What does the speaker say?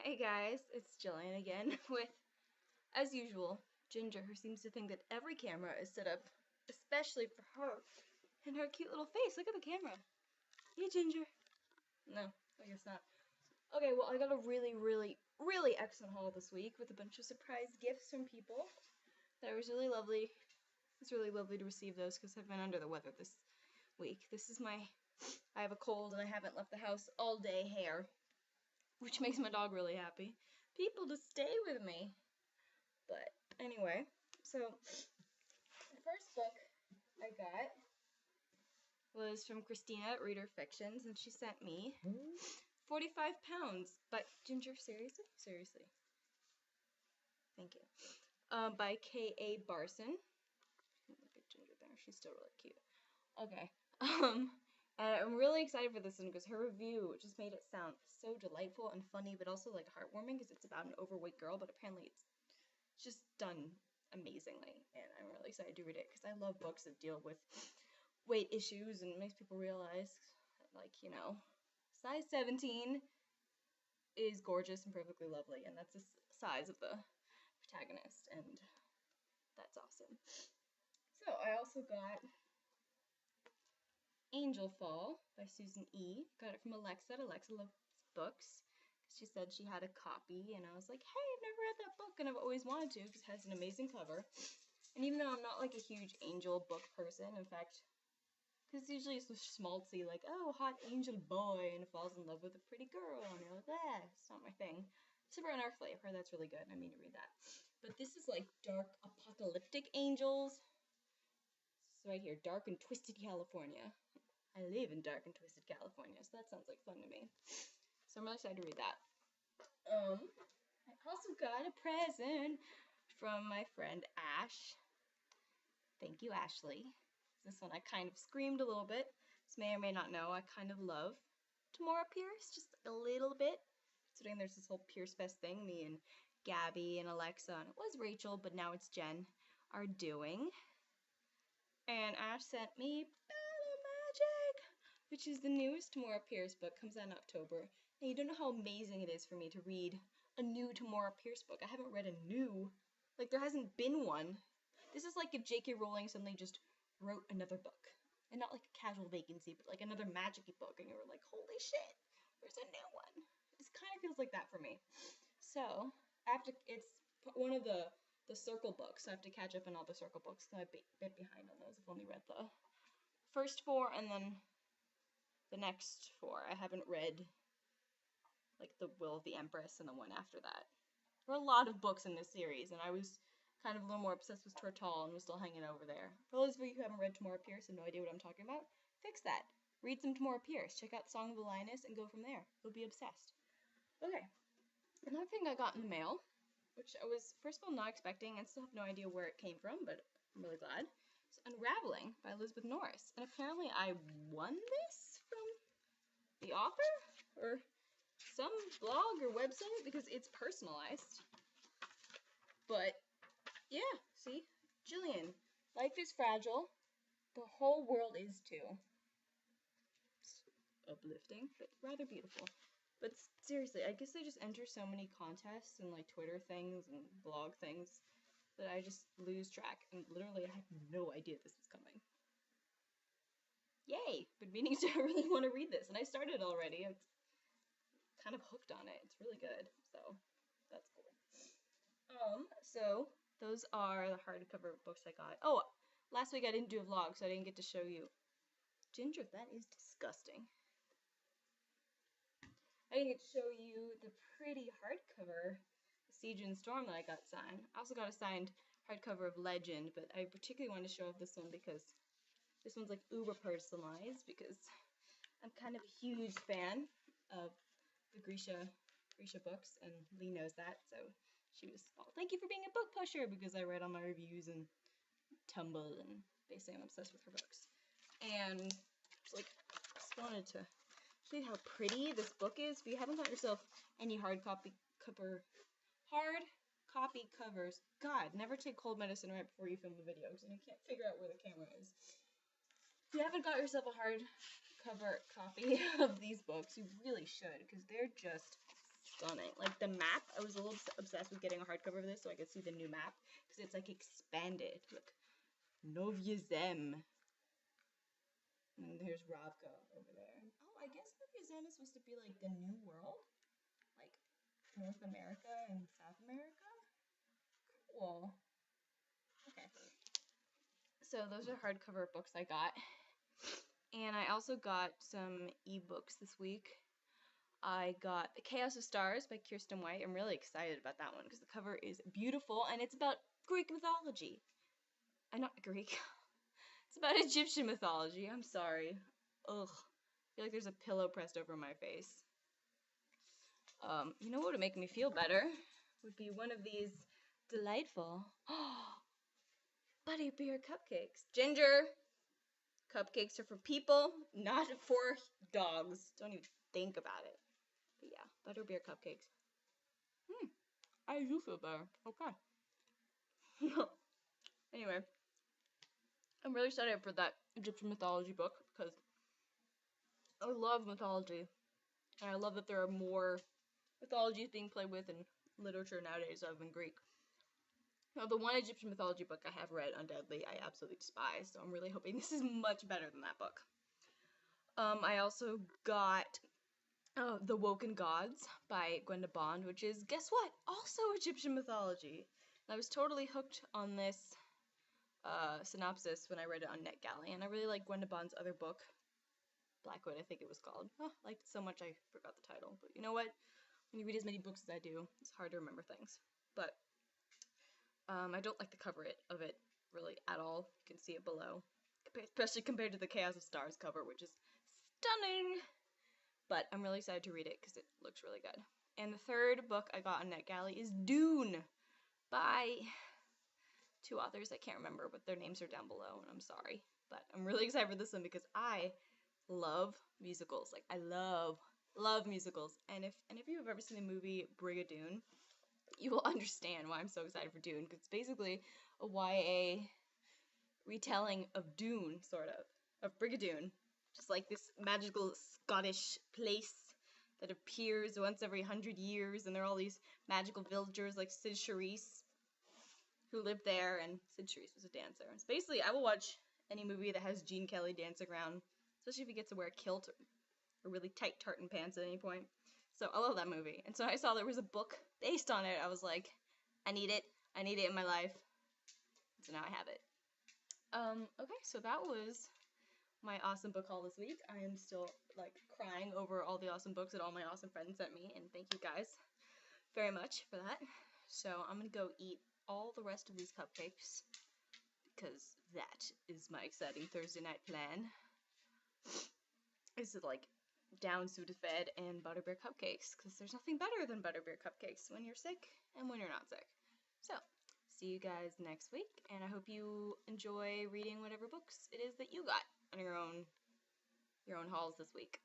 Hey guys, it's Jillian again with, as usual, Ginger, who seems to think that every camera is set up especially for her and her cute little face. Look at the camera. Hey, Ginger. No, I guess not. Okay, well, I got a really excellent haul this week with a bunch of surprise gifts from people. That was really lovely. It's really lovely to receive those because I've been under the weather this week. This is I have a cold and I haven't left the house all day hair, which makes my dog really happy. People to stay with me. But anyway, so the first book I got was from Christina at Reader Fictions, and she sent me 45 pounds. But Ginger, seriously? Seriously. Thank you. By K.A. Barson. Look at Ginger there. She's still really cute. Okay. And I'm really excited for this one because her review just made it sound so delightful and funny, but also like heartwarming because it's about an overweight girl, but apparently it's just done amazingly, and I'm really excited to read it because I love books that deal with weight issues and makes people realize, like, you know, size 17 is gorgeous and perfectly lovely, and that's the size of the protagonist, and that's awesome. So I also got Angelfall by Susan E. Got it from Alexa. Alexa loves books. She said she had a copy, and I was like, hey, I've never read that book, and I've always wanted to because it has an amazing cover. And even though I'm not like a huge angel book person, in fact, because usually it's so schmaltzy, like, oh, hot angel boy, and falls in love with a pretty girl, and you're like, ah, it's not my thing. Super Unearthly, I've heard that's really good, and I mean to read that. But this is like dark apocalyptic angels. It's right here, Dark and Twisted California. I live in dark and twisted California, so that sounds like fun to me. So I'm really excited to read that. I also got a present from my friend Ash. Thank you, Ashley. This one I kind of screamed a little bit. This may or may not know, I kind of love Tamora Pierce, just a little bit. Considering there's this whole Pierce Fest thing, me and Gabby and Alexa, and it was Rachel, but now it's Jen, are doing. And Ash sent me Battle Magic, which is the newest Tamora Pierce book, comes out in October. And you don't know how amazing it is for me to read a new Tamora Pierce book. I haven't read a new, like there hasn't been one. This is like if J.K. Rowling suddenly just wrote another book. And not like a casual vacancy, but like another magic-y book. And you were like, holy shit, there's a new one. It just kind of feels like that for me. So, it's one of the Circle books, so I have to catch up on all the Circle books. So I'm a bit behind on those. I've only read the first 4 and then the next 4. I haven't read like the Will of the Empress and the one after that. There are a lot of books in this series, and I was kind of a little more obsessed with Tortall and was still hanging over there. For those of you who haven't read Tamora Pierce and no idea what I'm talking about, fix that. Read some Tamora Pierce. Check out Song of the Lioness and go from there. You'll be obsessed. Okay. Another thing I got in the mail, which I was, first of all, not expecting, and still have no idea where it came from, but I'm really glad. It's Unraveling by Elizabeth Norris. And apparently I won this from the author? Or some blog or website, because it's personalized. But, yeah, see? Jillian, life is fragile. The whole world is too. It's uplifting, but rather beautiful. But seriously, I guess I just enter so many contests and like Twitter things and blog things that I just lose track, and literally I had no idea this was coming. Yay! Been meaning to really want to read this, and I started already. I'm kind of hooked on it. It's really good, so that's cool. So those are the hardcover books I got. Oh, last week I didn't do a vlog, so I didn't get to show you. Ginger, that is disgusting. I didn't get to show you the pretty hardcover Siege and Storm that I got signed. I also got a signed hardcover of Legend, but I particularly wanted to show off this one because this one's like uber personalized, because I'm kind of a huge fan of the Grisha books, and Lee knows that, so she was, oh, thank you for being a book pusher, because I read all my reviews and Tumblr, and basically I'm obsessed with her books. And like, just wanted to show you how pretty this book is. If you haven't got yourself any hard copy covers, God, never take cold medicine right before you film the video, because then you can't figure out where the camera is. If you haven't got yourself a hardcover copy of these books, you really should, because they're just stunning. Like the map, I was a little obsessed with getting a hardcover of this so I could see the new map because it's like expanded. Look, Novye Zem. And there's Ravka over there. Oh, I guess Novye Zem is supposed to be like the new world, like North America and South America. Cool. Okay. So those are hardcover books I got. And I also got some ebooks this week. I got The Chaos of Stars by Kiersten White. I'm really excited about that one because the cover is beautiful and it's about Greek mythology. Not Greek. It's about Egyptian mythology. I'm sorry. Ugh. I feel like there's a pillow pressed over my face. You know what would make me feel better? Would be one of these delightful butterbeer cupcakes. Ginger! Cupcakes are for people, not for dogs. Don't even think about it. But yeah, butterbeer cupcakes. I do feel better. Okay. Anyway, I'm really excited for that Egyptian mythology book because I love mythology. And I love that there are more mythologies being played with in literature nowadays other than Greek. Now, the one Egyptian mythology book I have read, undoubtedly, I absolutely despise, so I'm really hoping this is much better than that book. I also got The Woken Gods by Gwenda, which is, guess what? Also Egyptian mythology. And I was totally hooked on this synopsis when I read it on NetGalley, and I really like Gwenda Bond's other book, Blackwood, I think it was called. Oh, I liked it so much I forgot the title, but you know what? When you read as many books as I do, it's hard to remember things. But I don't like the cover of it really at all. You can see it below, especially compared to the Chaos of Stars cover, which is stunning. But I'm really excited to read it because it looks really good. And the third book I got on NetGalley is Doon by two authors I can't remember, but their names are down below, and I'm sorry. But I'm really excited for this one because I love musicals. Like, I love musicals. And if any of you have ever seen the movie Brigadoon, you will understand why I'm so excited for Doon, because it's basically a YA retelling of Doon, sort of Brigadoon. Just like this magical Scottish place that appears once every 100 years, and there are all these magical villagers like Sid Charisse who live there, and Sid Charisse was a dancer. It's basically, I will watch any movie that has Gene Kelly dancing around, especially if he gets to wear a kilt or really tight tartan pants at any point. So I love that movie. And so I saw there was a book based on it. I was like, I need it. I need it in my life. So now I have it. Okay, so that was my awesome book haul this week. I am still like crying over all the awesome books that all my awesome friends sent me, and thank you guys very much for that. So I'm gonna go eat all the rest of these cupcakes because that is my exciting Thursday night plan. Is it like down Sudafed and butterbeer cupcakes, because there's nothing better than butterbeer cupcakes when you're sick and when you're not sick. So, see you guys next week, and I hope you enjoy reading whatever books it is that you got on your own hauls this week.